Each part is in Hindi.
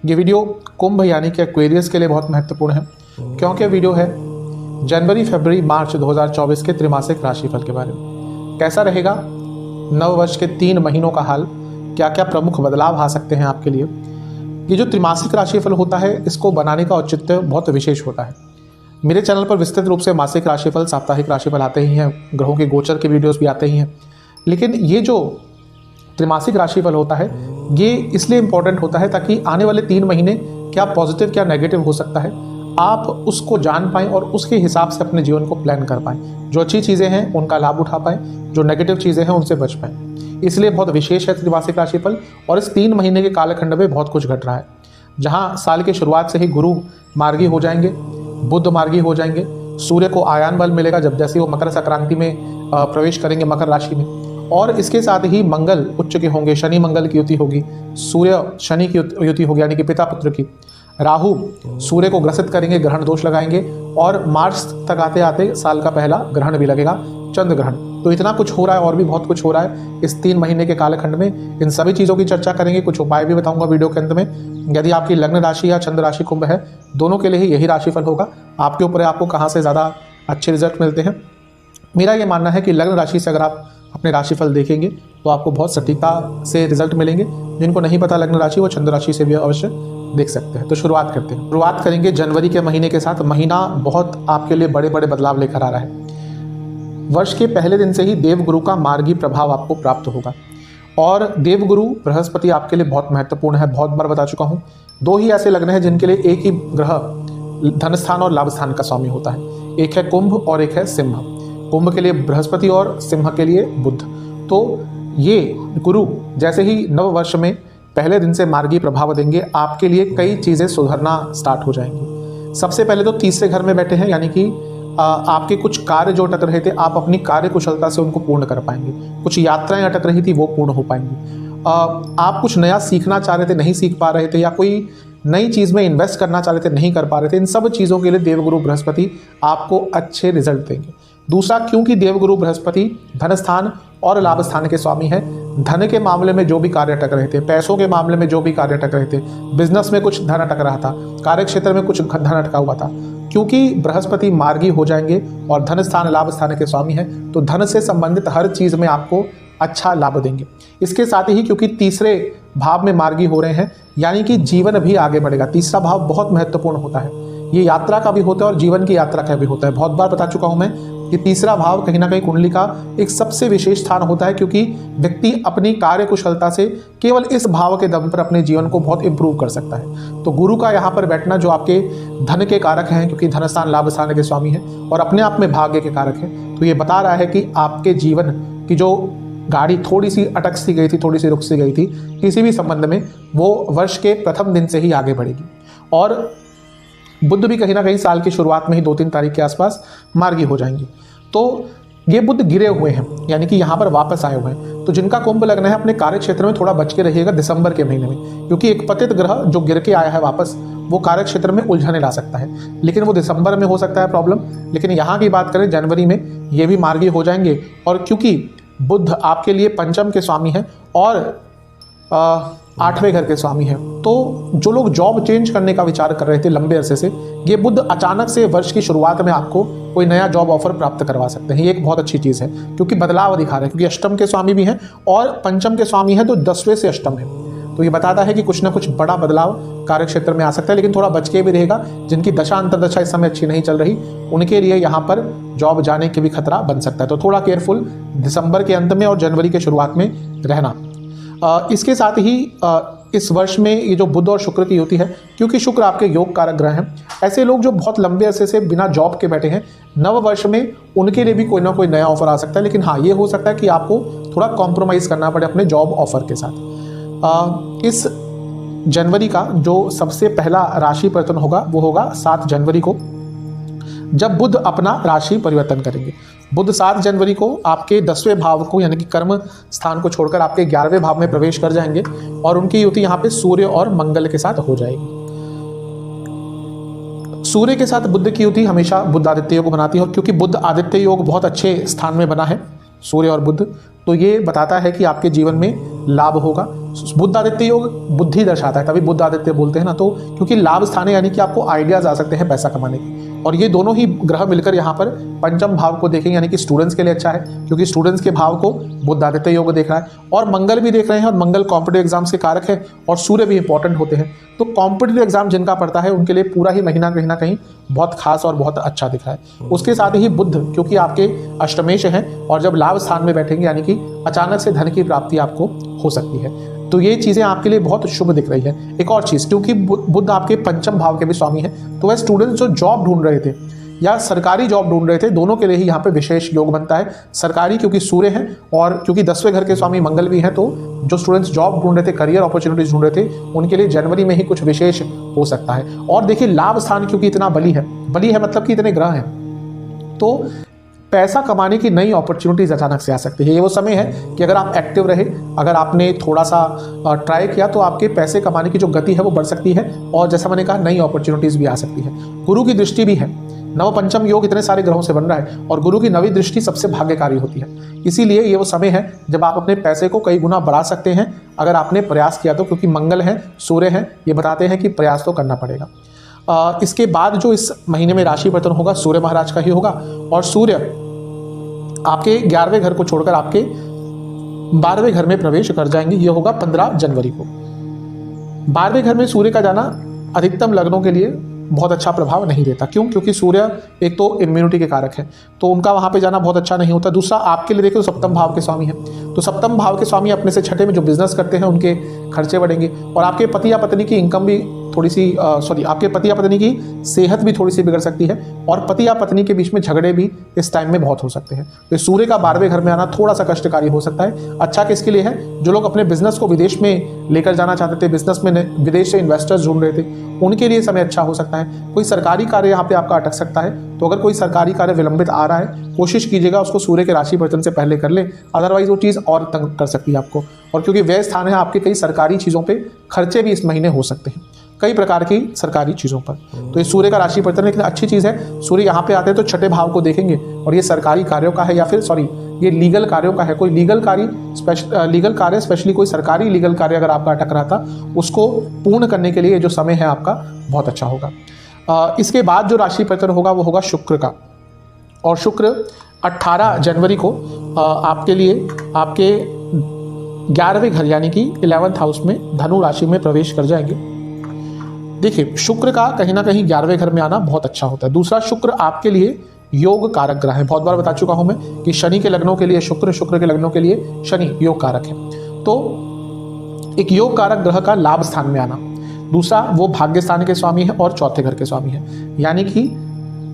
ये वीडियो कुंभ यानी कि एक्वेरियस के लिए बहुत महत्वपूर्ण है, क्योंकि वीडियो है जनवरी, फरवरी, मार्च 2024 के त्रैमासिक राशिफल के बारे में। कैसा रहेगा नव वर्ष के 3 महीनों का हाल, क्या क्या प्रमुख बदलाव आ सकते हैं आपके लिए। ये जो त्रैमासिक राशिफल होता है, इसको बनाने का औचित्य बहुत विशेष होता है। मेरे चैनल पर विस्तृत रूप से मासिक राशिफल, साप्ताहिक राशिफल आते ही हैं, ग्रहों के गोचर के वीडियोस भी आते ही हैं, लेकिन ये जो त्रैमासिक राशिफल होता है ये इसलिए इम्पोर्टेंट होता है ताकि आने वाले 3 महीने क्या पॉजिटिव क्या नेगेटिव हो सकता है, आप उसको जान पाएँ और उसके हिसाब से अपने जीवन को प्लान कर पाएँ। जो अच्छी चीज़ें हैं उनका लाभ उठा पाएँ, जो नेगेटिव चीज़ें हैं उनसे बच पाएँ। इसलिए बहुत विशेष है त्रैमासिक राशिफल। और इस 3 महीने के कालखंड में बहुत कुछ घट रहा है, जहाँ साल की शुरुआत से ही गुरु मार्गी हो जाएंगे, बुध मार्गी हो जाएंगे, सूर्य को आयान बल मिलेगा जब जैसे वो मकर संक्रांति में प्रवेश करेंगे मकर राशि में, और इसके साथ ही मंगल उच्च के होंगे, शनि मंगल की युति होगी, सूर्य शनि की युति होगी यानी कि पिता पुत्र की, राहु सूर्य को ग्रसित करेंगे, ग्रहण दोष लगाएंगे, और मार्च तक आते आते साल का पहला ग्रहण भी लगेगा, चंद्र ग्रहण। तो इतना कुछ हो रहा है और भी बहुत कुछ हो रहा है इस 3 महीने के कालखंड में। इन सभी चीज़ों की चर्चा करेंगे, कुछ उपाय भी बताऊंगा वीडियो के अंत में। यदि आपकी लग्न राशि या चंद्र राशि कुंभ है, दोनों के लिए ही यही राशिफल होगा। आपके ऊपर है आपको कहाँ से ज़्यादा अच्छे रिजल्ट मिलते हैं। मेरा ये मानना है कि लग्न राशि से अगर आप अपने राशिफल देखेंगे तो आपको बहुत सटीकता से रिजल्ट मिलेंगे। जिनको नहीं पता लग्न राशि, वो चंद्र राशि से भी अवश्य देख सकते हैं। तो शुरुआत करते हैं। शुरुआत करेंगे जनवरी के महीने के साथ। महीना बहुत आपके लिए बड़े बड़े बदलाव लेकर आ रहा है। वर्ष के पहले दिन से ही देवगुरु का मार्गी प्रभाव आपको प्राप्त होगा, और देवगुरु बृहस्पति आपके लिए बहुत महत्वपूर्ण है। बहुत बार बता चुका हूँ, 2 ही ऐसे लग्न हैं जिनके लिए एक ही ग्रह धन स्थान और लाभ स्थान का स्वामी होता है। एक है कुंभ और एक है सिंह। कुंभ के लिए बृहस्पति और सिंह के लिए बुध। तो ये गुरु जैसे ही नव वर्ष में पहले दिन से मार्गी प्रभाव देंगे, आपके लिए कई चीज़ें सुधरना स्टार्ट हो जाएंगी। सबसे पहले तो तीसरे घर में बैठे हैं, यानी कि आपके कुछ कार्य जो अटक रहे थे, आप अपनी कार्य कुशलता से उनको पूर्ण कर पाएंगे। कुछ यात्राएं अटक रही थी, वो पूर्ण हो पाएंगी। आप कुछ नया सीखना चाह रहे थे, नहीं सीख पा रहे थे, या कोई नई चीज़ में इन्वेस्ट करना चाह रहे थे, नहीं कर पा रहे थे, इन सब चीज़ों के लिए देवगुरु बृहस्पति आपको अच्छे रिजल्ट देंगे। दूसरा, क्योंकि देवगुरु बृहस्पति धन स्थान और लाभ स्थान के स्वामी है, धन के मामले में जो भी कार्य अटक रहे थे, पैसों के मामले में जो भी कार्य अटक रहे थे, बिजनेस में कुछ धन अटक रहा था, कार्य क्षेत्र में कुछ धन अटका हुआ था, क्योंकि बृहस्पति मार्गी हो जाएंगे और धन स्थान लाभ स्थान के स्वामी हैं, तो धन से संबंधित हर चीज़ में आपको अच्छा लाभ देंगे। इसके साथ ही क्योंकि तीसरे भाव में मार्गी हो रहे हैं, यानी कि जीवन भी आगे बढ़ेगा। तीसरा भाव बहुत महत्वपूर्ण होता है, ये यात्रा का भी होता है और जीवन की यात्रा का भी होता है। बहुत बार बता चुका हूँ मैं कि तीसरा भाव कहीं ना कहीं कुंडली का एक सबसे विशेष स्थान होता है, क्योंकि व्यक्ति अपनी कार्य कुशलता से केवल इस भाव के दम पर अपने जीवन को बहुत इंप्रूव कर सकता है। तो गुरु का यहाँ पर बैठना, जो आपके धन के कारक हैं, क्योंकि धन स्थान लाभ स्थान के स्वामी हैं और अपने आप में भाग्य के कारक हैं, तो ये बता रहा है कि आपके जीवन की जो गाड़ी थोड़ी सी अटक सी गई थी, थोड़ी सी रुक सी गई थी किसी भी संबंध में, वो वर्ष के प्रथम दिन से ही आगे बढ़ेगी। और बुध भी कहीं ना कहीं साल की शुरुआत में ही 2-3 तारीख के आसपास मार्गी हो जाएंगे। तो ये बुध गिरे हुए हैं, यानी कि यहाँ पर वापस आए हुए हैं। तो जिनका कुंभ लग्न है, अपने कार्य क्षेत्र में थोड़ा बच के रहिएगा दिसंबर के महीने में, क्योंकि एक पतित ग्रह जो गिर के आया है वापस, वो कार्य क्षेत्र में उलझने ला सकता है, लेकिन वो दिसंबर में हो सकता है प्रॉब्लम। लेकिन यहाँ की बात करें, जनवरी में ये भी मार्गी हो जाएंगे। और क्योंकि बुध आपके लिए पंचम के स्वामी हैं और 8वें घर के स्वामी हैं, तो जो लोग जॉब चेंज करने का विचार कर रहे थे लंबे अरसे से, ये बुध अचानक से वर्ष की शुरुआत में आपको कोई नया जॉब ऑफर प्राप्त करवा सकते हैं। ये एक बहुत अच्छी चीज़ है, क्योंकि बदलाव दिखा रहे हैं, क्योंकि अष्टम के स्वामी भी हैं और पंचम के स्वामी हैं, तो 10वें से अष्टम है। तो ये बताता है कि कुछ ना कुछ बड़ा बदलाव कार्य क्षेत्र में आ सकता है, लेकिन थोड़ा बच के भी रहेगा। जिनकी दशा अंतरदशा इस समय अच्छी नहीं चल रही, उनके लिए यहाँ पर जॉब जाने के भी खतरा बन सकता है। तो थोड़ा केयरफुल दिसंबर के अंत में और जनवरी के शुरुआत में रहना। इसके साथ ही इस वर्ष में ये जो बुध और शुक्र की युति है, क्योंकि शुक्र आपके योग कारक ग्रह हैं, ऐसे लोग जो बहुत लंबे अरसे से बिना जॉब के बैठे हैं, नव वर्ष में उनके लिए भी कोई ना कोई नया ऑफर आ सकता है। लेकिन हाँ, ये हो सकता है कि आपको थोड़ा कॉम्प्रोमाइज़ करना पड़े अपने जॉब ऑफर के साथ। इस जनवरी का जो सबसे पहला राशि परिवर्तन होगा, वो होगा 7 जनवरी को, जब बुध अपना राशि परिवर्तन करेंगे। बुध 7 जनवरी को आपके 10वें भाव को, यानी कि कर्म स्थान को छोड़कर आपके 11वें भाव में प्रवेश कर जाएंगे, और उनकी युति यहाँ पे सूर्य और मंगल के साथ हो जाएगी। सूर्य के साथ बुध की युति हमेशा बुध आदित्य योग बनाती है, और क्योंकि बुध आदित्य योग बहुत अच्छे स्थान में बना है, सूर्य और बुध, तो ये बताता है कि आपके जीवन में लाभ होगा। बुध आदित्य योग बुद्धि दर्शाता है, तभी बुध आदित्य बोलते हैं ना, तो क्योंकि लाभ स्थान है यानी कि आपको आइडियाज आ सकते हैं पैसा कमाने के। और ये दोनों ही ग्रह मिलकर यहाँ पर पंचम भाव को देखेंगे, यानी कि स्टूडेंट्स के लिए अच्छा है, क्योंकि स्टूडेंट्स के भाव को बुध आदित्य योग देख रहा है और मंगल भी देख रहे हैं, और मंगल कॉम्पिटिटिव एग्जाम्स के कारक है और सूर्य भी इंपॉर्टेंट होते हैं। तो कॉम्पिटिटिव एग्जाम जिनका पड़ता है उनके लिए पूरा ही महीना कहीं ना कहीं बहुत खास और बहुत अच्छा दिख रहा है। उसके साथ ही बुध क्योंकि आपके अष्टमेश हैं और जब लाभ स्थान में बैठेंगे यानी कि अचानक से धन की प्राप्ति आपको हो सकती है, तो ये चीज़ें आपके लिए बहुत शुभ दिख रही है। एक और चीज़, क्योंकि बुध आपके पंचम भाव के भी स्वामी हैं, तो वह स्टूडेंट्स जो जॉब ढूंढ रहे थे या सरकारी जॉब ढूंढ रहे थे, दोनों के लिए ही यहाँ पे विशेष योग बनता है। सरकारी क्योंकि सूर्य हैं और क्योंकि 10वें घर के स्वामी मंगल भी हैं, तो जो स्टूडेंट्स जॉब ढूंढ रहे थे, करियर अपॉर्चुनिटीज ढूंढ रहे थे, उनके लिए जनवरी में ही कुछ विशेष हो सकता है। और देखिए लाभ स्थान क्योंकि इतना बली है मतलब कि इतने ग्रह हैं, तो पैसा कमाने की नई अपॉर्चुनिटीज अचानक से आ सकती है। ये वो समय है कि अगर आप एक्टिव रहे, अगर आपने थोड़ा सा ट्राई किया, तो आपके पैसे कमाने की जो गति है वो बढ़ सकती है और जैसा मैंने कहा नई अपॉर्चुनिटीज भी आ सकती है। गुरु की दृष्टि भी है, नव पंचम योग इतने सारे ग्रहों से बन रहा है और गुरु की नवी दृष्टि सबसे भाग्यकारी होती है। इसीलिए ये वो समय है जब आप अपने पैसे को कई गुना बढ़ा सकते हैं अगर आपने प्रयास किया तो, क्योंकि मंगल है, सूर्य है, ये बताते हैं कि प्रयास तो करना पड़ेगा। इसके बाद जो इस महीने में राशि परिवर्तन होगा सूर्य महाराज का ही होगा और सूर्य आपके 11वें घर को छोड़कर आपके 12वें घर में प्रवेश कर जाएंगे। ये होगा 15 जनवरी को। 12वें घर में सूर्य का जाना अधिकतम लग्नों के लिए बहुत अच्छा प्रभाव नहीं देता। क्यों? क्योंकि सूर्य एक तो इम्यूनिटी के कारक है, तो उनका वहाँ पे जाना बहुत अच्छा नहीं होता। दूसरा आपके लिए देखिए तो सप्तम भाव के स्वामी हैं, तो सप्तम भाव के स्वामी अपने से छठे में जो बिजनेस करते हैं उनके खर्चे बढ़ेंगे और आपके पति या पत्नी की इनकम भी थोड़ी सी आपके पति या पत्नी की सेहत भी थोड़ी सी बिगड़ सकती है और पति या पत्नी के बीच में झगड़े भी इस टाइम में बहुत हो सकते हैं। तो सूर्य का 12वें घर में आना थोड़ा सा कष्टकारी हो सकता है। अच्छा किसके लिए है? जो लोग अपने बिजनेस को विदेश में लेकर जाना चाहते थे, बिजनेस में विदेश से इन्वेस्टर्स ढूंढ रहे थे, उनके लिए समय अच्छा हो सकता है। कोई सरकारी कार्य यहाँ पे आपका अटक सकता है, तो अगर कोई सरकारी कार्य विलंबित आ रहा है कोशिश कीजिएगा उसको सूर्य के राशि परिवर्तन से पहले कर ले, अदरवाइज वो चीज़ और तंग कर सकती है आपको। और क्योंकि व्यय स्थान है आपके, कई सरकारी चीज़ों पे खर्चे भी इस महीने हो सकते हैं, कई प्रकार की सरकारी चीज़ों पर। तो ये सूर्य का राशि परिवर्तन लेकिन अच्छी चीज़ है। सूर्य यहाँ पे आते हैं तो छठे भाव को देखेंगे और ये सरकारी कार्यों का है या फिर ये लीगल कार्यों का है। कोई लीगल कार्य स्पेशली कोई सरकारी लीगल कार्य अगर आपका अटक रहा था उसको पूर्ण करने के लिए ये जो समय है आपका बहुत अच्छा होगा। इसके बाद जो राशि परिवर्तन होगा वो होगा शुक्र का, और शुक्र 18 जनवरी को आपके लिए आपके 11वें घर यानी कि 11th हाउस में धनु राशि में प्रवेश कर जाएंगे। देखिए शुक्र का कहीं ना कहीं 11वें घर में आना बहुत अच्छा होता है। दूसरा, शुक्र आपके लिए योग कारक ग्रह है। बहुत बार बता चुका हूं मैं कि शनि के लग्नों के लिए शुक्र के लग्नों के लिए शनि योग कारक है। तो एक योग कारक ग्रह का लाभ स्थान में आना, दूसरा वो भाग्य स्थान के स्वामी है और चौथे घर के स्वामी है, यानी कि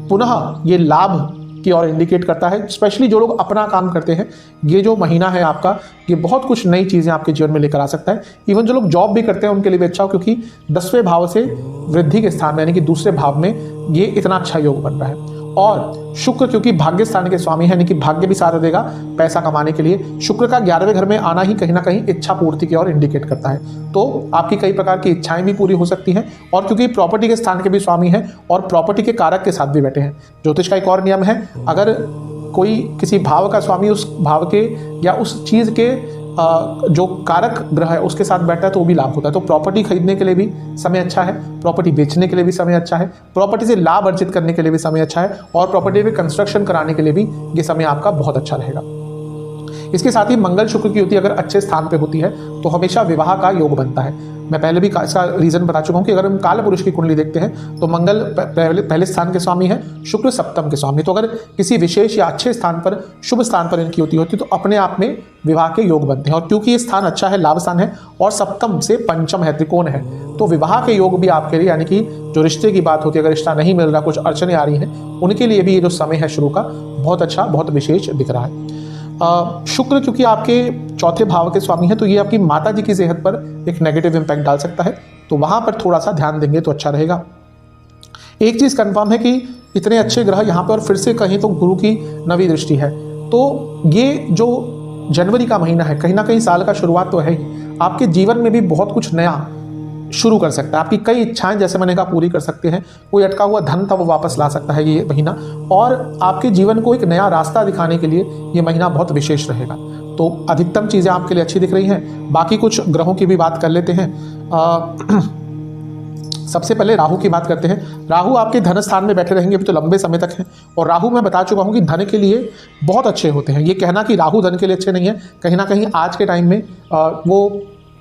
पुनः ये लाभ की ओर इंडिकेट करता है। स्पेशली जो लोग अपना काम करते हैं, ये जो महीना है आपका ये बहुत कुछ नई चीज़ें आपके जीवन में लेकर आ सकता है। इवन जो लोग जॉब भी करते हैं उनके लिए भी अच्छा हो, क्योंकि 10वें भाव से वृद्धि के स्थान में यानी कि दूसरे भाव में ये इतना अच्छा योग बन रहा है। और शुक्र क्योंकि भाग्य स्थान के स्वामी है यानी कि भाग्य भी साथ देगा पैसा कमाने के लिए। शुक्र का 11वें घर में आना ही कहीं ना कहीं इच्छा पूर्ति की ओर इंडिकेट करता है, तो आपकी कई प्रकार की इच्छाएं भी पूरी हो सकती हैं। और क्योंकि प्रॉपर्टी के स्थान के भी स्वामी हैं और प्रॉपर्टी के कारक के साथ भी बैठे हैं। ज्योतिष का एक और नियम है, अगर कोई किसी भाव का स्वामी उस भाव के या उस चीज़ के जो कारक ग्रह है उसके साथ बैठता है तो वो भी लाभ होता है। तो प्रॉपर्टी खरीदने के लिए भी समय अच्छा है, प्रॉपर्टी बेचने के लिए भी समय अच्छा है, प्रॉपर्टी से लाभ अर्जित करने के लिए भी समय अच्छा है और प्रॉपर्टी में कंस्ट्रक्शन कराने के लिए भी ये समय आपका बहुत अच्छा रहेगा। इसके साथ ही मंगल शुक्र की युति अगर अच्छे स्थान पे होती है तो हमेशा विवाह का योग बनता है। मैं पहले भी इसका रीजन बता चुका हूँ कि अगर हम काल पुरुष की कुंडली देखते हैं तो मंगल पहले स्थान के स्वामी है, शुक्र सप्तम के स्वामी। तो अगर किसी विशेष या अच्छे स्थान पर शुभ स्थान पर इनकी युति होती है तो अपने आप में विवाह के योग बनते हैं। और क्योंकि ये स्थान अच्छा है, लाभ स्थान है और सप्तम से पंचम है, त्रिकोण है, तो विवाह के योग भी आपके लिए, यानी कि जो रिश्ते की बात होती है, अगर रिश्ता नहीं मिल रहा, कुछ अड़चने आ रही हैं, उनके लिए भी ये जो समय है शुरू का बहुत अच्छा, बहुत विशेष दिख रहा है। शुक्र क्योंकि आपके चौथे भाव के स्वामी है तो ये आपकी माता जी की सेहत पर एक नेगेटिव इंपैक्ट डाल सकता है, तो वहां पर थोड़ा सा ध्यान देंगे तो अच्छा रहेगा। एक चीज कंफर्म है कि इतने अच्छे ग्रह यहाँ पर, और फिर से कहीं तो गुरु की नवी दृष्टि है, तो ये जो जनवरी का महीना है कहीं ना कहीं साल का शुरुआत तो है ही, आपके जीवन में भी बहुत कुछ नया शुरू कर सकता है। आपकी कई इच्छाएं जैसे मैंने कहा पूरी कर सकते हैं, कोई अटका हुआ धन था वो वापस ला सकता है ये महीना, और आपके जीवन को एक नया रास्ता दिखाने के लिए ये महीना बहुत विशेष रहेगा। तो अधिकतम चीज़ें आपके लिए अच्छी दिख रही हैं। बाकी कुछ ग्रहों की भी बात कर लेते हैं। सबसे पहले राहु की बात करते हैं। राहु आपके धन स्थान में बैठे रहेंगे अभी तो लंबे समय तक हैं, और राहु मैं बता चुका हूं कि धन के लिए बहुत अच्छे होते हैं। ये कहना कि राहु धन के लिए अच्छे नहीं है, कहीं ना कहीं आज के टाइम में वो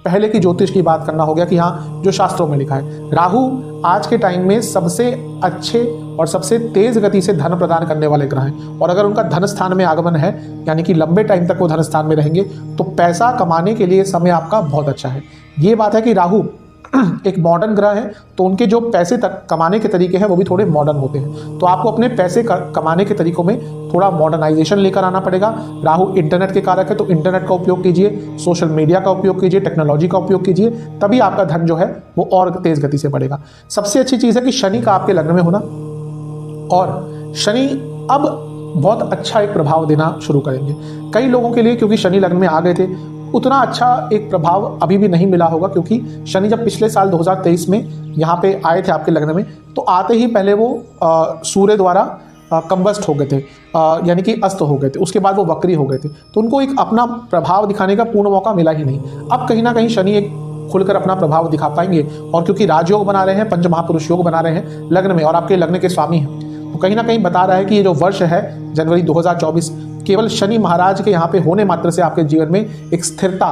पहले की ज्योतिष की बात करना हो गया कि हाँ, जो शास्त्रों में लिखा है, राहु आज के टाइम में सबसे अच्छे और सबसे तेज गति से धन प्रदान करने वाले ग्रह हैं। और अगर उनका धन स्थान में आगमन है, यानी कि लंबे टाइम तक वो धन स्थान में रहेंगे, तो पैसा कमाने के लिए समय आपका बहुत अच्छा है। ये बात है कि राहु एक मॉडर्न ग्रह है, तो उनके जो पैसे तक कमाने के तरीके हैं वो भी थोड़े मॉडर्न होते हैं। तो आपको अपने पैसे कमाने के तरीकों में थोड़ा मॉडर्नाइजेशन लेकर आना पड़ेगा। राहु इंटरनेट के कारक है, तो इंटरनेट का उपयोग कीजिए, सोशल मीडिया का उपयोग कीजिए, टेक्नोलॉजी का उपयोग कीजिए, तभी आपका धन जो है वो और तेज गति से बढ़ेगा। सबसे अच्छी चीज़ है कि शनि का आपके लग्न में होना, और शनि अब बहुत अच्छा एक प्रभाव देना शुरू करेंगे कई लोगों के लिए, क्योंकि शनि लग्न में आ गए थे। उतना अच्छा एक प्रभाव अभी भी नहीं मिला होगा, क्योंकि शनि जब पिछले साल 2023 में यहाँ पे आए थे आपके लग्न में, तो आते ही पहले वो सूर्य द्वारा कंबस्ट हो गए थे, यानी कि अस्त हो गए थे। उसके बाद वो वक्री हो गए थे, तो उनको एक अपना प्रभाव दिखाने का पूर्ण मौका मिला ही नहीं। अब कहीं ना कहीं शनि एक खुलकर अपना प्रभाव दिखा पाएंगे, और क्योंकि राजयोग बना रहे हैं, पंच महापुरुष योग बना रहे हैं लग्न में, और आपके लग्न के स्वामी हैं, तो कहीं ना कहीं बता रहा है कि ये जो वर्ष है जनवरी 2024, केवल शनि महाराज के यहाँ पे होने मात्र से आपके जीवन में एक स्थिरता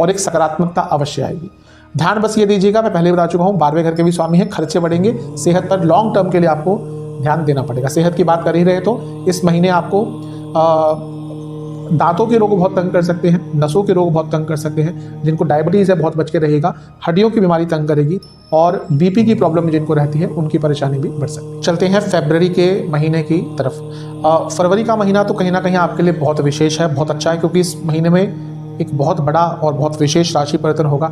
और एक सकारात्मकता अवश्य आएगी। ध्यान बस ये दीजिएगा, मैं पहले बता चुका हूँ, 12वें घर के भी स्वामी हैं, खर्चे बढ़ेंगे, सेहत पर लॉन्ग टर्म के लिए आपको ध्यान देना पड़ेगा। सेहत की बात कर ही रहे तो इस महीने आपको दांतों के रोग बहुत तंग कर सकते हैं, नसों के रोग बहुत तंग कर सकते हैं, जिनको डायबिटीज़ है बहुत बच के रहेगा, हड्डियों की बीमारी तंग करेगी, और बीपी की प्रॉब्लम जिनको रहती है उनकी परेशानी भी बढ़ सकती है। चलते हैं फरवरी के महीने की तरफ। फरवरी का महीना तो कहीं ना कहीं आपके लिए बहुत विशेष है, बहुत अच्छा है, क्योंकि इस महीने में एक बहुत बड़ा और बहुत विशेष राशि परिवर्तन होगा,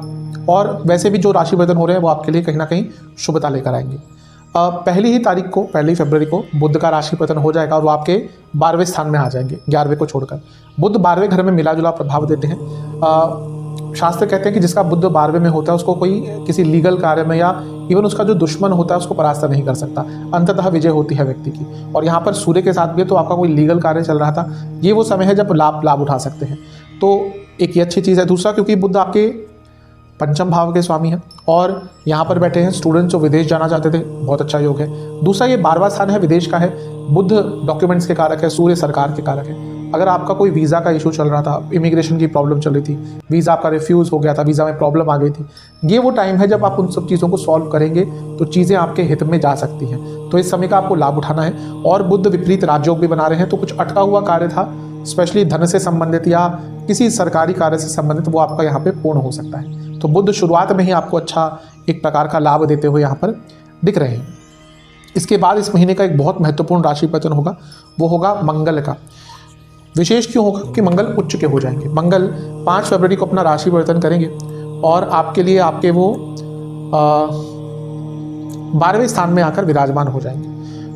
और वैसे भी जो राशि परिवर्तन हो रहे हैं वो आपके लिए कहीं ना कहीं शुभता लेकर आएंगे। पहली फरवरी को बुध का राशि परिवर्तन हो जाएगा, और वो आपके 12वें स्थान में आ जाएंगे, 11वें को छोड़कर। बुध 12वें घर में मिला जुला प्रभाव देते हैं। शास्त्र कहते हैं कि जिसका बुध 12वें में होता है उसको कोई किसी लीगल कार्य में या इवन उसका जो दुश्मन होता है उसको परास्त नहीं कर सकता, अंततः विजय होती है व्यक्ति की। और यहाँ पर सूर्य के साथ भी, तो आपका कोई लीगल कार्य चल रहा था, ये वो समय है जब लाभ उठा सकते हैं, तो एक ये अच्छी चीज़ है। दूसरा, क्योंकि बुध आपके पंचम भाव के स्वामी हैं, और यहाँ पर बैठे हैं स्टूडेंट्स जो विदेश जाना चाहते थे, बहुत अच्छा योग है। दूसरा, ये 12वां स्थान है, विदेश का है। बुध डॉक्यूमेंट्स के कारक है, सूर्य सरकार के कारक है। अगर आपका कोई वीज़ा का इशू चल रहा था, इमिग्रेशन की प्रॉब्लम चल रही थी, वीज़ा आपका रिफ्यूज़ हो गया था, वीज़ा में प्रॉब्लम आ गई थी, ये वो टाइम है जब आप उन सब चीज़ों को सॉल्व करेंगे तो चीज़ें आपके हित में जा सकती हैं। तो इस समय का आपको लाभ उठाना है। और बुध विपरीत राजयोग भी बना रहे हैं, तो कुछ अटका हुआ कार्य था, स्पेशली धन से संबंधित या किसी सरकारी कार्य से संबंधित, वो आपका यहाँ पे पूर्ण हो सकता है। तो बुध शुरुआत में ही आपको अच्छा एक प्रकार का लाभ देते हुए यहाँ पर दिख रहे हैं। इसके बाद इस महीने का एक बहुत महत्वपूर्ण राशि परिवर्तन होगा, वो होगा मंगल का। विशेष क्यों होगा कि मंगल उच्च के हो जाएंगे। मंगल 5 फरवरी को अपना राशि परिवर्तन करेंगे, और आपके लिए आपके वो 12वें स्थान में आकर विराजमान हो जाएंगे।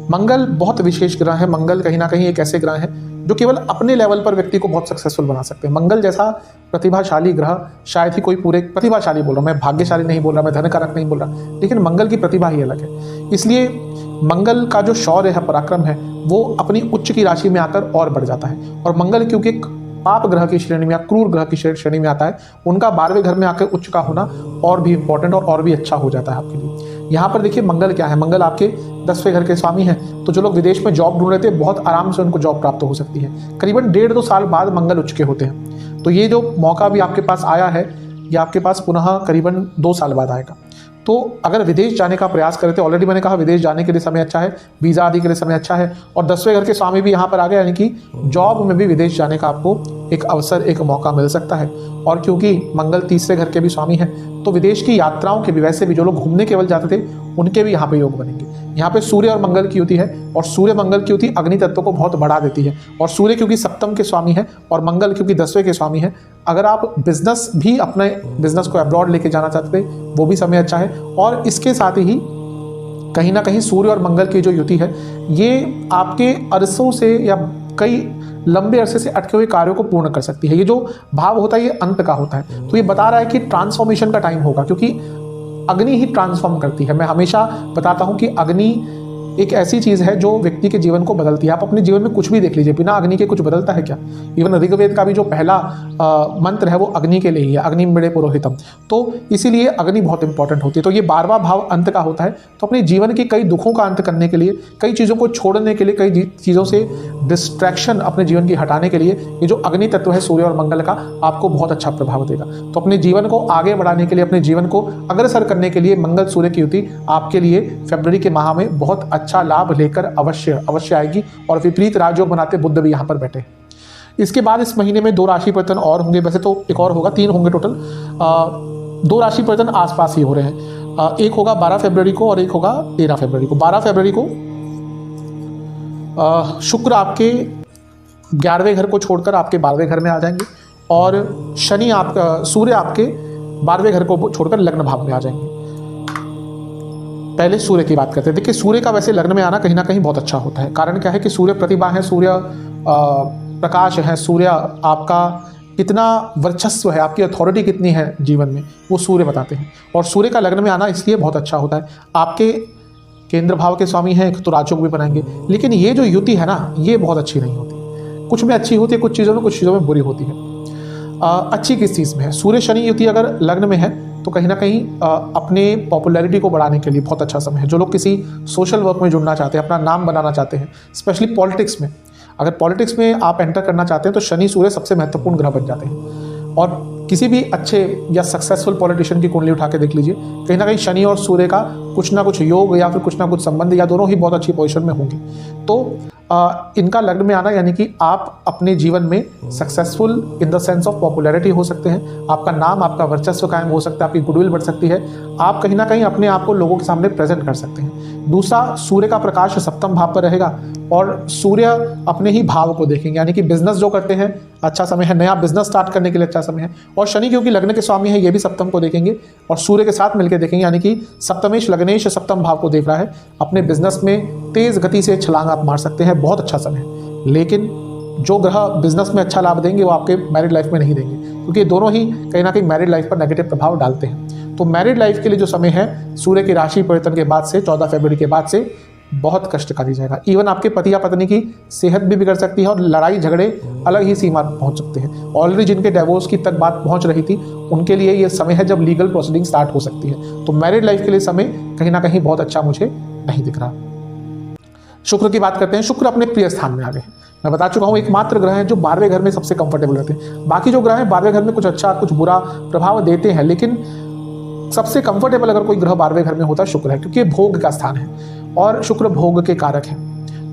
मंगल बहुत विशेष ग्रह है। मंगल कहीं ना कहीं एक ऐसे ग्रह है जो केवल अपने लेवल पर व्यक्ति को बहुत सक्सेसफुल बना सकते हैं। मंगल जैसा प्रतिभाशाली ग्रह शायद ही कोई पूरे, प्रतिभाशाली बोल रहा हूँ मैं, भाग्यशाली नहीं बोल रहा, मैं धनकारक नहीं बोल रहा, लेकिन मंगल की प्रतिभा ही अलग है। इसलिए मंगल का जो शौर्य है, पराक्रम है, वो अपनी उच्च की राशि में आकर और बढ़ जाता है। और मंगल क्योंकि पाप ग्रह की श्रेणी में या क्रूर ग्रह की श्रेणी में आता है, उनका 12वें घर में आकर उच्च का होना और भी इंपॉर्टेंट और भी अच्छा हो जाता है आपके लिए। यहाँ पर देखिए मंगल क्या है, मंगल आपके 10वें घर के स्वामी हैं, तो जो लोग विदेश में जॉब ढूंढ रहे थे, बहुत आराम से उनको जॉब प्राप्त हो सकती है। करीबन 1.5-2 साल बाद मंगल उच्च के होते हैं, तो ये जो मौका भी आपके पास आया है, ये आपके पास पुनः करीबन 2 साल बाद आएगा। तो अगर विदेश जाने का प्रयास करते, ऑलरेडी मैंने कहा विदेश जाने के लिए समय अच्छा है, वीज़ा आदि के लिए समय अच्छा है, और 10वें घर के स्वामी भी यहाँ पर आ गए, यानी कि जॉब में भी विदेश जाने का आपको एक अवसर, एक मौका मिल सकता है। और क्योंकि मंगल 3रे घर के भी स्वामी हैं, तो विदेश की यात्राओं के भी, वैसे भी जो लोग घूमने केवल जाते थे, उनके भी यहाँ पे योग बनेंगे। यहाँ पे सूर्य और मंगल की युति है, और सूर्य मंगल की युति अग्नि तत्व को बहुत बढ़ा देती है। और सूर्य क्योंकि सप्तम के स्वामी है और मंगल क्योंकि 10वें के स्वामी है, अगर आप बिजनेस भी, अपने बिजनेस को अब्रॉड लेके जाना चाहते थे, वो भी समय अच्छा है। और इसके साथ ही कहीं ना कहीं सूर्य और मंगल की जो युति है, ये आपके अरसों से या कई लंबे अरसे से अटके हुए कार्यों को पूर्ण कर सकती है। ये जो भाव होता है, ये अंत का होता है, तो ये बता रहा है कि ट्रांसफॉर्मेशन का टाइम होगा, क्योंकि अग्नि ही ट्रांसफॉर्म करती है। मैं हमेशा बताता हूं कि अग्नि एक ऐसी चीज़ है जो व्यक्ति के जीवन को बदलती है। आप अपने जीवन में कुछ भी देख लीजिए, बिना अग्नि के कुछ बदलता है क्या? इवन ऋग्वेद का भी जो पहला मंत्र है वो अग्नि के लिए ही है, अग्नि मिड़े पुरोहितम। तो इसीलिए अग्नि बहुत इंपॉर्टेंट होती है। तो ये 12वां भाव अंत का होता है। तो अपने जीवन के कई दुखों का अंत करने के लिए, कई चीज़ों को छोड़ने के लिए, कई चीज़ों से डिस्ट्रैक्शन अपने जीवन की हटाने के लिए ये जो अग्नि तत्व है सूर्य और मंगल का, आपको बहुत अच्छा प्रभाव देगा। तो अपने जीवन को आगे बढ़ाने के लिए, अपने जीवन को अग्रसर करने के लिए मंगल सूर्य की युति आपके लिए फरवरी के माह में बहुत अच्छा लाभ लेकर अवश्य आएगी। और विपरीत राजयोग बनाते बुध भी यहाँ पर बैठे। इसके बाद इस महीने में 2 राशि परिवर्तन और होंगे, वैसे तो एक और होगा, 3 होंगे टोटल। 2 राशि परिवर्तन आसपास ही हो रहे हैं। एक होगा 12 फरवरी को और एक होगा 13 फरवरी को। 12 फरवरी को शुक्र आपके 11वें घर को छोड़कर आपके 12वें घर में आ जाएंगे और शनि सूर्य आपके 12वें घर को छोड़कर लग्न भाव में आ जाएंगे। पहले सूर्य की बात करते हैं। देखिए, सूर्य का वैसे लग्न में आना कहीं ना कहीं बहुत अच्छा होता है। कारण क्या है कि सूर्य प्रतिभा है, सूर्य प्रकाश है, सूर्य आपका कितना वर्चस्व है, आपकी अथॉरिटी कितनी है जीवन में, वो सूर्य बताते हैं। और सूर्य का लग्न में आना इसलिए बहुत अच्छा होता है। आपके केंद्र भाव के स्वामी हैं तो राजयोग भी बनाएंगे, लेकिन ये जो युति है ना, ये बहुत अच्छी नहीं होती। कुछ में अच्छी होती है, कुछ चीज़ों में बुरी होती है। अच्छी किस चीज़ में है? सूर्य शनि युति अगर लग्न में है तो कहीं ना कहीं अपने पॉपुलैरिटी को बढ़ाने के लिए बहुत अच्छा समय है। जो लोग किसी सोशल वर्क में जुड़ना चाहते हैं, अपना नाम बनाना चाहते हैं, स्पेशली पॉलिटिक्स में, अगर पॉलिटिक्स में आप एंटर करना चाहते हैं तो शनि सूर्य सबसे महत्वपूर्ण ग्रह बन जाते हैं। और किसी भी अच्छे या सक्सेसफुल पॉलिटिशियन की कुंडली उठा के देख लीजिए, कहीं ना कहीं शनि और सूर्य का कुछ ना कुछ योग या फिर कुछ ना कुछ संबंध या दोनों ही बहुत अच्छी पोजीशन में होंगे। तो इनका लग्न में आना यानी कि आप अपने जीवन में successful in the sense of popularity हो सकते हैं, आपका नाम, आपका वर्चस्व कायम हो सकता है, आपकी गुडविल बढ़ सकती है, आप कहीं ना कहीं अपने आप को लोगों के सामने प्रेजेंट कर सकते हैं। दूसरा, सूर्य का प्रकाश 7वें भाव पर रहेगा और सूर्य अपने ही भाव को देखेंगे, यानी कि बिजनेस जो करते हैं अच्छा समय है, नया बिजनेस स्टार्ट करने के लिए अच्छा समय है। और शनि क्योंकि लग्न के स्वामी है, ये भी 7वें को देखेंगे और सूर्य के साथ मिलकर देखेंगे, यानी कि सप्तमेश लग्नेश 7वें भाव को देख रहा है। अपने बिजनेस में तेज गति से छलांग आप मार सकते हैं, बहुत अच्छा समय है। लेकिन जो ग्रह बिजनेस में अच्छा लाभ देंगे वो आपके मैरिड लाइफ में नहीं देंगे, क्योंकि दोनों ही कहीं ना कहीं मैरिड लाइफ पर नेगेटिव प्रभाव डालते हैं। तो मैरिड लाइफ के लिए जो समय है सूर्य की राशि परिवर्तन के बाद से 14 फरवरी के बाद से बहुत कष्टकारी जाएगा। इवन आपके पति या पत्नी की सेहत भी बिगड़ सकती है और लड़ाई झगड़े अलग ही सीमा पहुंच सकते हैं। ऑलरेडी जिनके डिवोर्स की तक बात पहुंच रही थी उनके लिए ये समय है जब लीगल प्रोसीडिंग स्टार्ट हो सकती है। तो मैरिड लाइफ के लिए समय कहीं ना कहीं बहुत अच्छा मुझे नहीं दिख रहा। शुक्र की बात करते हैं। शुक्र अपने प्रिय स्थान में आ गए। मैं बता चुका हूँ एकमात्र ग्रह है जो 12वें घर में सबसे कंफर्टेबल रहते हैं। बाकी जो ग्रह हैं 12वें घर में कुछ अच्छा कुछ बुरा प्रभाव देते हैं, लेकिन सबसे कंफर्टेबल अगर कोई ग्रह 12वें घर में होता है शुक्र है, क्योंकि भोग का स्थान है और शुक्र भोग के कारक है।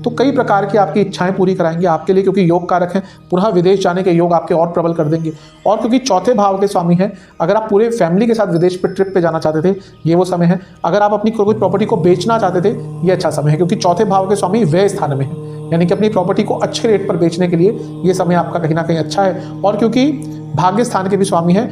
तो कई प्रकार की आपकी इच्छाएं पूरी कराएंगे आपके लिए, क्योंकि योग कारक है। पुनः विदेश जाने के योग आपके और प्रबल कर देंगे। और क्योंकि 4थे भाव के स्वामी हैं, अगर आप पूरे फैमिली के साथ विदेश पे ट्रिप पे जाना चाहते थे ये वो समय है। अगर आप अपनी कोई प्रॉपर्टी को बेचना चाहते थे ये अच्छा समय है, क्योंकि 4थे भाव के स्वामी व्यय स्थान में है, यानी कि अपनी प्रॉपर्टी को अच्छे रेट पर बेचने के लिए ये समय आपका कहीं ना कहीं अच्छा है। और क्योंकि भाग्य स्थान के भी स्वामी है,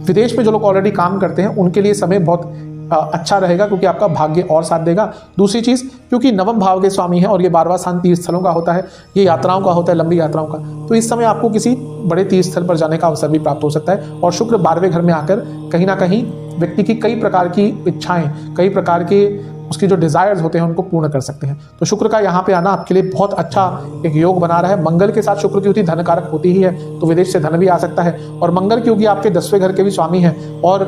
विदेश में जो लोग ऑलरेडी काम करते हैं उनके लिए समय बहुत अच्छा रहेगा, क्योंकि आपका भाग्य और साथ देगा। दूसरी चीज़, क्योंकि 9वें भाव के स्वामी है और ये 12वां स्थान तीर्थ स्थलों का होता है, ये यात्राओं का होता है, लंबी यात्राओं का। तो इस समय आपको किसी बड़े तीर्थ स्थल पर जाने का अवसर भी प्राप्त हो सकता है। और शुक्र 12वें घर में आकर कहीं ना कहीं व्यक्ति की कई प्रकार की इच्छाएं, कई प्रकार के उसके जो डिजायर्स होते हैं उनको पूर्ण कर सकते हैं। तो शुक्र का यहाँ पे आना आपके लिए बहुत अच्छा एक योग बना रहा है। मंगल के साथ शुक्र की युति धन कारक होती ही है, तो विदेश से धन भी आ सकता है। और मंगल क्योंकि आपके 10वें घर के भी स्वामी हैं और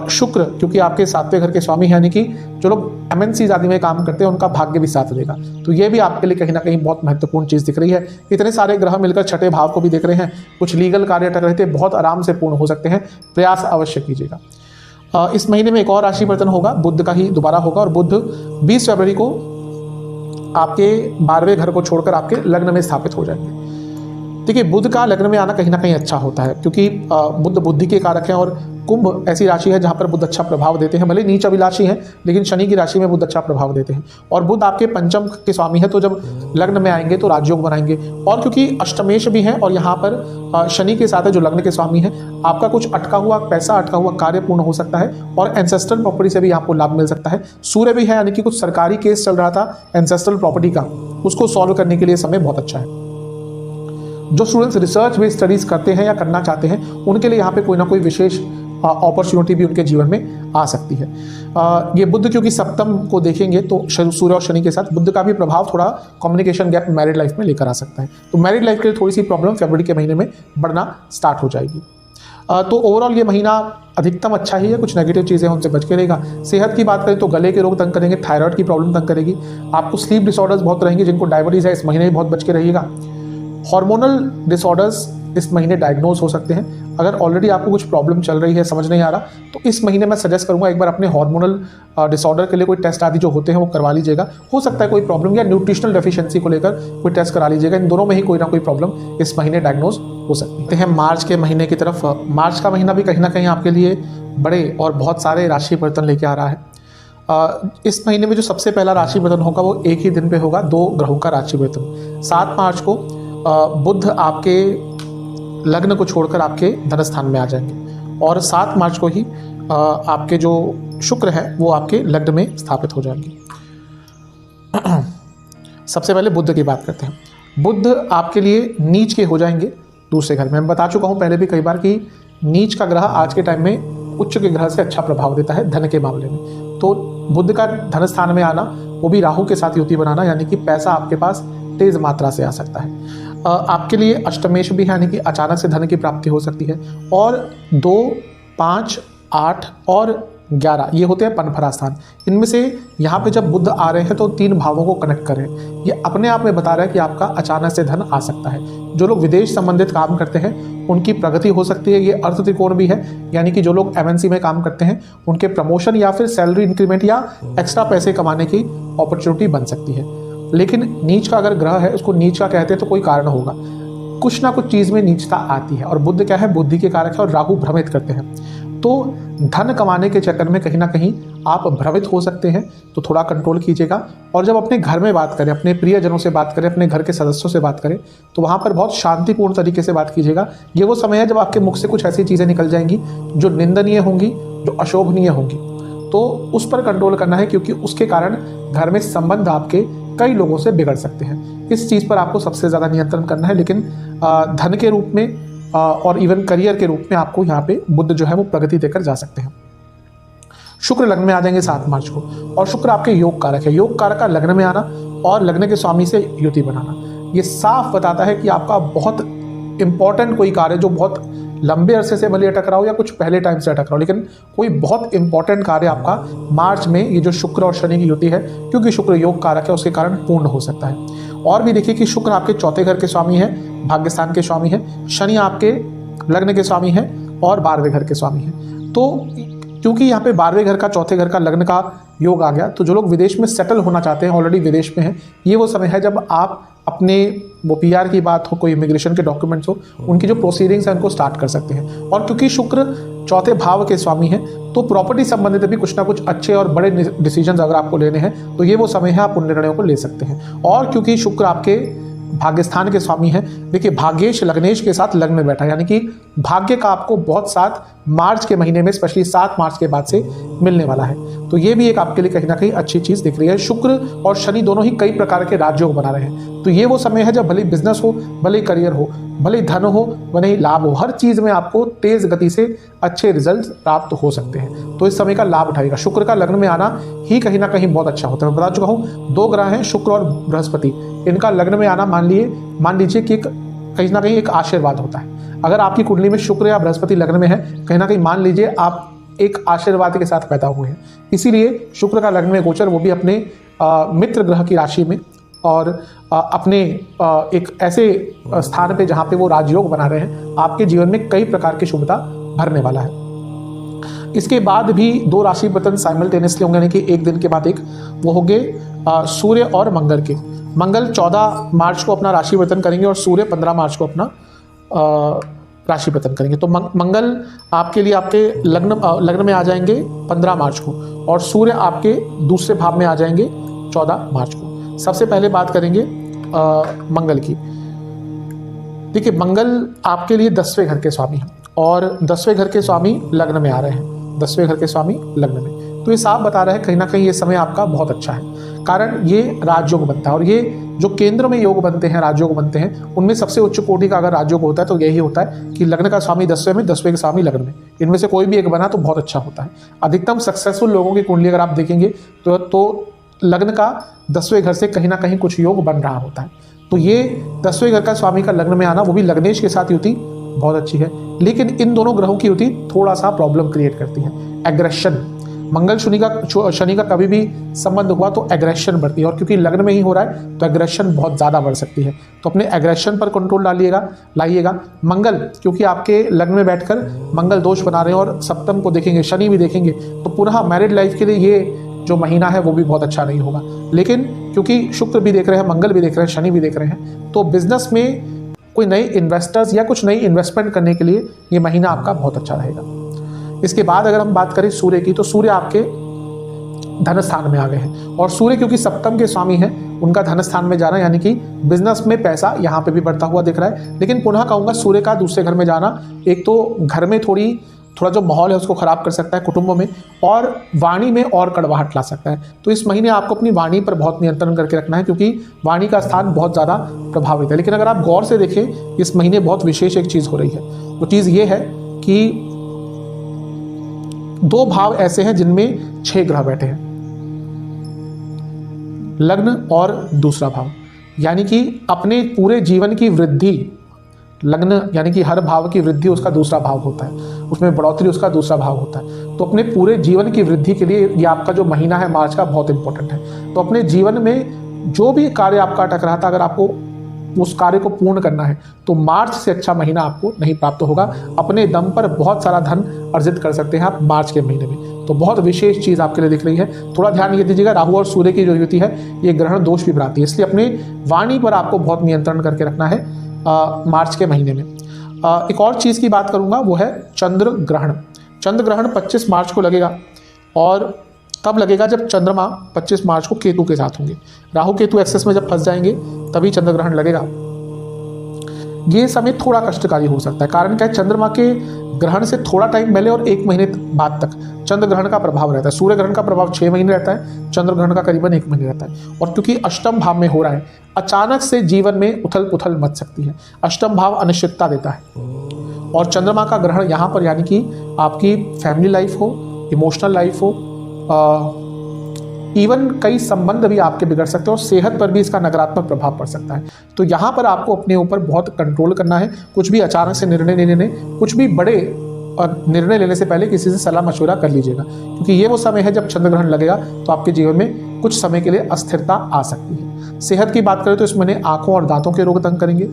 शुक्र क्योंकि आपके 7वें घर के स्वामी हैं, यानी कि जो लोग MNCs आदि में काम करते हैं उनका भाग्य भी साथ देगा। तो ये भी आपके लिए कहीं ना कहीं बहुत महत्वपूर्ण चीज़ दिख रही है। इतने सारे ग्रह मिलकर 6ठे भाव को भी देख रहे हैं। कुछ लीगल कार्य अटक रहे थे, बहुत आराम से पूर्ण हो सकते हैं, प्रयास अवश्य कीजिएगा। इस महीने में एक और राशि परिवर्तन होगा, बुध का ही दोबारा होगा। और बुध 20 फरवरी को आपके 12वें घर को छोड़कर आपके लग्न में स्थापित हो जाएंगे। देखिए, बुध का लग्न में आना कहीं ना कहीं अच्छा होता है, क्योंकि बुध बुद्धि के कारक हैं और कुंभ ऐसी राशि है जहाँ पर बुध अच्छा प्रभाव देते हैं। भले नीच अभिलाषी हैं, लेकिन शनि की राशि में बुध अच्छा प्रभाव देते हैं। और बुध आपके 5म के स्वामी है, तो जब लग्न में आएंगे तो राजयोग बनाएंगे। और क्योंकि अष्टमेश भी हैं और यहाँ पर शनि के साथ है जो लग्न के स्वामी है, आपका कुछ अटका हुआ पैसा, अटका हुआ कार्य पूर्ण हो सकता है और एंसेस्ट्रल प्रॉपर्टी से भी आपको लाभ मिल सकता है। सूर्य भी है, यानी कि कुछ सरकारी केस चल रहा था एंसेस्ट्रल प्रॉपर्टी का, उसको सॉल्व करने के लिए समय बहुत अच्छा है। जो स्टूडेंट्स रिसर्च बेस्ड स्टडीज करते हैं या करना चाहते हैं उनके लिए यहाँ पे कोई ना कोई विशेष अपॉर्चुनिटी भी उनके जीवन में आ सकती है। ये बुध क्योंकि सप्तम को देखेंगे तो सूर्य और शनि के साथ बुध का भी प्रभाव थोड़ा कम्युनिकेशन गैप मैरिड लाइफ में लेकर आ सकता है। तो मैरिड लाइफ के लिए थोड़ी सी प्रॉब्लम फरवरी के महीने में बढ़ना स्टार्ट हो जाएगी। तो ओवरऑल ये महीना अधिकतम अच्छा ही है, कुछ नेगेटिव चीज़ें हैं उनसे बच के रहेगा। सेहत की बात करें तो गले के रोग तंग करेंगे, थायराइड की प्रॉब्लम तंग करेगी, आपको स्लीप डिसऑर्डर्स बहुत रहेंगे, जिनको डायबिटीज़ है इस महीने भी बहुत बच के रहिएगा। हार्मोनल डिसऑर्डर्स इस महीने डायग्नोज हो सकते हैं। अगर ऑलरेडी आपको कुछ प्रॉब्लम चल रही है, समझ नहीं आ रहा, तो इस महीने मैं सजेस्ट करूंगा एक बार अपने हार्मोनल डिसऑर्डर के लिए कोई टेस्ट आदि जो होते हैं वो करवा लीजिएगा। हो सकता है कोई प्रॉब्लम या न्यूट्रिशनल डेफिशिएंसी को लेकर कोई टेस्ट करा लीजिएगा। इन दोनों में ही कोई ना कोई प्रॉब्लम इस महीने डायग्नोज हो सकती है। मार्च के महीने की तरफ, मार्च का महीना भी कहीं ना कहीं आपके लिए बड़े और बहुत सारे राशि परिवर्तन लेके आ रहा है। इस महीने में जो सबसे पहला राशि परिवर्तन होगा वो एक ही दिन पे होगा, 2 ग्रहों का राशि परिवर्तन। 7 मार्च को बुध आपके लग्न को छोड़कर आपके धन स्थान में आ जाएंगे और 7 मार्च को ही आपके जो शुक्र है वो आपके लग्न में स्थापित हो जाएंगे। सबसे पहले बुध की बात करते हैं। बुध आपके लिए नीच के हो जाएंगे दूसरे घर में। मैं बता चुका हूँ पहले भी कई बार कि नीच का ग्रह आज के टाइम में उच्च के ग्रह से अच्छा प्रभाव देता है धन के मामले में। तो बुध का धन स्थान में आना, वो भी राहु के साथ युति बनाना, यानी कि पैसा आपके पास तेज मात्रा से आ सकता है। आपके लिए अष्टमेश भी है, यानी कि अचानक से धन की प्राप्ति हो सकती है। और 2, 5, 8 और 11 ये होते हैं पनफरा स्थान। इनमें से यहाँ पे जब बुध आ रहे हैं तो 3 भावों को कनेक्ट करें। ये अपने आप में बता रहा है कि आपका अचानक से धन आ सकता है। जो लोग विदेश संबंधित काम करते हैं उनकी प्रगति हो सकती है। ये अर्थ त्रिकोण भी है, यानी कि जो लोग MNC में काम करते हैं उनके प्रमोशन या फिर सैलरी इंक्रीमेंट या एक्स्ट्रा पैसे कमाने की अपॉर्चुनिटी बन सकती है। लेकिन नीच का अगर ग्रह है, उसको नीच का कहते हैं तो कोई कारण होगा, कुछ ना कुछ चीज़ में नीचता आती है। और बुध क्या है, बुद्धि के कारक है और राहु भ्रमित करते हैं। तो धन कमाने के चक्कर में कहीं ना कहीं आप भ्रमित हो सकते हैं, तो थोड़ा कंट्रोल कीजिएगा। और जब अपने घर में बात करें, अपने प्रियजनों से बात करें, अपने घर के सदस्यों से बात करें, तो वहाँ पर बहुत शांतिपूर्ण तरीके से बात कीजिएगा। ये वो समय है जब आपके मुख से कुछ ऐसी चीज़ें निकल जाएंगी जो निंदनीय होंगी, जो अशोभनीय होंगी, तो उस पर कंट्रोल करना है, क्योंकि उसके कारण घर में संबंध आपके कई लोगों से बिगड़ सकते हैं। इस चीज़ पर आपको सबसे ज़्यादा नियंत्रण करना है। लेकिन धन के रूप में और इवन करियर के रूप में आपको यहाँ पे बुध जो है वो प्रगति देकर जा सकते हैं। शुक्र लग्न में आ जाएंगे 7 मार्च को, और शुक्र आपके योग कारक है। योग कारक का लग्न में आना और लग्न के स्वामी से युति बनाना, ये साफ बताता है कि आपका बहुत इंपॉर्टेंट कोई कार्य जो बहुत लंबे अरसे से भले अटक रहा हो या कुछ पहले टाइम से अटक रहा हो, लेकिन कोई बहुत इंपॉर्टेंट कार्य आपका मार्च में ये जो शुक्र और शनि की युति है, क्योंकि शुक्र योग कारक है, उसके कारण पूर्ण हो सकता है। और भी देखिए कि शुक्र आपके 4थे घर के स्वामी है, भाग्यस्थान के स्वामी है। शनि आपके लग्न के स्वामी है और 12वें घर के स्वामी है। तो क्योंकि यहाँ पे 12वें घर का 4थे घर का लग्न का योग आ गया, तो जो लोग विदेश में सेटल होना चाहते हैं, ऑलरेडी विदेश में हैं, ये वो समय है जब आप अपने वो PR की बात हो, कोई इमिग्रेशन के डॉक्यूमेंट्स हो, उनकी जो प्रोसीडिंग्स हैं उनको स्टार्ट कर सकते हैं। और क्योंकि शुक्र 4थे भाव के स्वामी हैं, तो प्रॉपर्टी संबंधित भी कुछ ना कुछ अच्छे और बड़े डिसीजंस अगर आपको लेने हैं, तो ये वो समय है आप उन निर्णयों को ले सकते हैं। और क्योंकि शुक्र आपके भाग्यस्थान के स्वामी हैं, देखिए भाग्येश लग्नेश के साथ लग्न में बैठा है, यानी कि भाग्य का आपको बहुत साथ मार्च के महीने में, स्पेशली 7 मार्च के बाद से मिलने वाला है। तो ये भी एक आपके लिए कहीं ना कहीं अच्छी चीज़ दिख रही है। शुक्र और शनि दोनों ही कई प्रकार के राजयोग बना रहे हैं, तो ये वो समय है जब भले बिजनेस हो, भले करियर हो, भले धन हो, भले लाभ हो, हर चीज़ में आपको तेज गति से अच्छे रिजल्ट प्राप्त हो सकते हैं। तो इस समय का लाभ उठाइएगा। शुक्र का लग्न में आना ही कहीं ना कहीं बहुत अच्छा होता है। मैं बता चुका हूँ 2 ग्रह हैं, शुक्र और बृहस्पति, इनका लग्न में आना मान लीजिए कि कहीं ना कहीं एक आशीर्वाद होता है। अगर आपकी कुंडली में शुक्र या बृहस्पति लग्न में है, कहीं ना कहीं मान लीजिए आप एक आशीर्वाद के साथ पैदा हुए हैं। इसीलिए शुक्र का लग्न में गोचर, वो भी अपने मित्र ग्रह की राशि में, और अपने एक ऐसे स्थान पे जहाँ पे वो राजयोग बना रहे हैं, आपके जीवन में कई प्रकार की शुभता भरने वाला है। इसके बाद भी 2 राशि परिवर्तन साइमल्टेनियसली होंगे, यानी कि एक दिन के बाद एक, वो होंगे सूर्य और मंगल के। मंगल 14 मार्च को अपना राशि परिवर्तन करेंगे और सूर्य 15 मार्च को अपना राशि परिवर्तन करेंगे। तो मंगल आपके लिए आपके लग्न में आ जाएंगे 15 मार्च को, और सूर्य आपके दूसरे भाव में आ जाएंगे 14 मार्च को। सबसे पहले बात करेंगे मंगल की। देखिए मंगल आपके लिए 10वें घर के स्वामी हैं, और 10वें घर के स्वामी लग्न में आ रहे हैं, 10वें घर के स्वामी लग्न में। तो ये साफ बता रहा है कहीं ना कहीं ये समय आपका बहुत अच्छा है, कारण ये राजयोग बनता है। और ये जो केंद्र में योग बनते हैं, राजयोग बनते हैं, उनमें सबसे उच्च कोटि का अगर राजयोग होता है तो यही होता है कि लग्न का स्वामी 10वें में, 10वें का स्वामी लग्न में, इनमें से कोई भी एक बना तो बहुत अच्छा होता है। अधिकतम सक्सेसफुल लोगों की कुंडली अगर आप देखेंगे तो लग्न का 10वें घर से कहीं ना कहीं कुछ योग बन रहा होता है। तो ये 10वें घर का स्वामी का लग्न में आना, वो भी लग्नेश के साथ युति, बहुत अच्छी है। लेकिन इन दोनों ग्रहों की युति थोड़ा सा प्रॉब्लम क्रिएट करती है। एग्रेशन, मंगल शनि का कभी भी संबंध हुआ तो एग्रेशन बढ़ती है, और क्योंकि लग्न में ही हो रहा है तो एग्रेशन बहुत ज़्यादा बढ़ सकती है। तो अपने एग्रेशन पर कंट्रोल लाइएगा। मंगल, क्योंकि आपके लग्न में बैठकर मंगल दोष बना रहे हैं और सप्तम को देखेंगे, शनि भी देखेंगे, तो पुनः मैरिड लाइफ के लिए ये जो महीना है वो भी बहुत अच्छा नहीं होगा। लेकिन क्योंकि शुक्र भी देख रहे हैं, मंगल भी देख रहे हैं, शनि भी देख रहे हैं, तो बिजनेस में कोई नए इन्वेस्टर्स या कुछ नई इन्वेस्टमेंट करने के लिए ये महीना आपका बहुत अच्छा रहेगा। इसके बाद अगर हम बात करें सूर्य की, तो सूर्य आपके धन स्थान में आ गए हैं, और सूर्य क्योंकि सप्तम के स्वामी हैं, उनका धन स्थान में जाना यानी कि बिजनेस में पैसा यहाँ पे भी बढ़ता हुआ दिख रहा है। लेकिन पुनः कहूँगा सूर्य का दूसरे घर में जाना एक तो घर में थोड़ा जो माहौल है उसको खराब कर सकता है कुटुंबों में, और वाणी में और कड़वाहट ला सकता है। तो इस महीने आपको अपनी वाणी पर बहुत नियंत्रण करके रखना है, क्योंकि वाणी का स्थान बहुत ज़्यादा प्रभावित है। लेकिन अगर आप गौर से देखें, इस महीने बहुत विशेष एक चीज़ हो रही है। वो चीज़ ये है कि 2 भाव ऐसे हैं जिनमें 6 ग्रह बैठे हैं, लग्न और दूसरा भाव, यानी कि अपने पूरे जीवन की वृद्धि, लग्न यानी कि हर भाव की वृद्धि उसका दूसरा भाव होता है, उसमें बढ़ोतरी उसका दूसरा भाव होता है। तो अपने पूरे जीवन की वृद्धि के लिए ये आपका जो महीना है मार्च का बहुत इंपॉर्टेंट है। तो अपने जीवन में जो भी कार्य आपका अटक रहा था, अगर आपको उस कार्य को पूर्ण करना है तो मार्च से अच्छा महीना आपको नहीं प्राप्त होगा। अपने दम पर बहुत सारा धन अर्जित कर सकते हैं आप मार्च के महीने में। तो बहुत विशेष चीज़ आपके लिए दिख रही है। थोड़ा ध्यान ये दीजिएगा, राहु और सूर्य की जो युति है ये ग्रहण दोष भी बनाती है, इसलिए अपने वाणी पर आपको बहुत नियंत्रण करके रखना है मार्च के महीने में। एक और चीज़ की बात करूंगा, वो है चंद्र ग्रहण। चंद्र ग्रहण 25 मार्च को लगेगा, और कब लगेगा? जब चंद्रमा 25 मार्च को केतु के साथ होंगे। राहु केतु एक्सेस में जब फंस जाएंगे तभी चंद्र ग्रहण लगेगा। ये समय थोड़ा कष्टकारी हो सकता है। कारण क्या है? चंद्रमा के ग्रहण से थोड़ा टाइम पहले और 1 महीने बाद तक चंद्र ग्रहण का प्रभाव रहता है। सूर्य ग्रहण का प्रभाव 6 महीने रहता है, चंद्र ग्रहण का करीबन 1 महीने रहता है। और क्योंकि अष्टम भाव में हो रहा है, अचानक से जीवन में उथल पुथल मच सकती है। अष्टम भाव अनिश्चितता देता है, और चंद्रमा का ग्रहण यहाँ पर यानी कि आपकी फैमिली लाइफ हो, इमोशनल लाइफ हो, इवन कई संबंध भी आपके बिगड़ सकते हैं, और सेहत पर भी इसका नकारात्मक प्रभाव पड़ सकता है। तो यहाँ पर आपको अपने ऊपर बहुत कंट्रोल करना है। कुछ भी अचानक से निर्णय नहीं लेने, कुछ भी बड़े और निर्णय लेने से पहले किसी से सलाह मशवरा कर लीजिएगा, क्योंकि ये वो समय है जब चंद्र ग्रहण लगेगा तो आपके जीवन में कुछ समय के लिए अस्थिरता आ सकती है। सेहत की बात करें तो इस महीने आंखों और दांतों के रोग तंग करेंगे,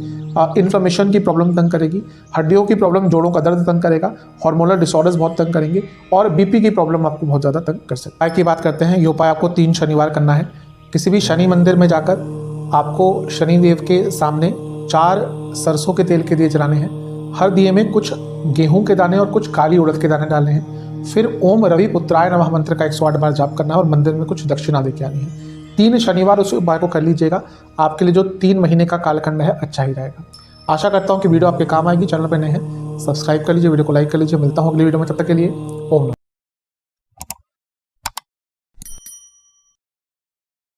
इन्फ्लेमेशन की प्रॉब्लम तंग करेगी, हड्डियों की प्रॉब्लम, जोड़ों का दर्द तंग करेगा, हार्मोनल डिसऑर्डर्स बहुत तंग करेंगे, और बीपी की प्रॉब्लम आपको बहुत ज़्यादा तंग कर सकता है। की बात करते हैं, ये उपाय आपको 3 शनिवार करना है। किसी भी शनि मंदिर में जाकर आपको शनिदेव के सामने 4 सरसों के तेल के दिए जलाने हैं। हर दिए में कुछ गेहूं के दाने और कुछ काली उड़द के दाने डालने हैं। फिर ओम रवि पुत्राय नमः मंत्र का 108 बार जाप करना है, और मंदिर में कुछ दक्षिणा देके आनी है। 3 शनिवार उस उपाय को कर लीजिएगा। आपके लिए जो 3 महीने का कालखंड है अच्छा ही रहेगा। आशा करता हूँ कि वीडियो आपके काम आएगी। चैनल पर नए हैं सब्सक्राइब कर लीजिए, वीडियो को लाइक कर लीजिए। मिलता हूँ अगली वीडियो में, तब तक के लिए ओम।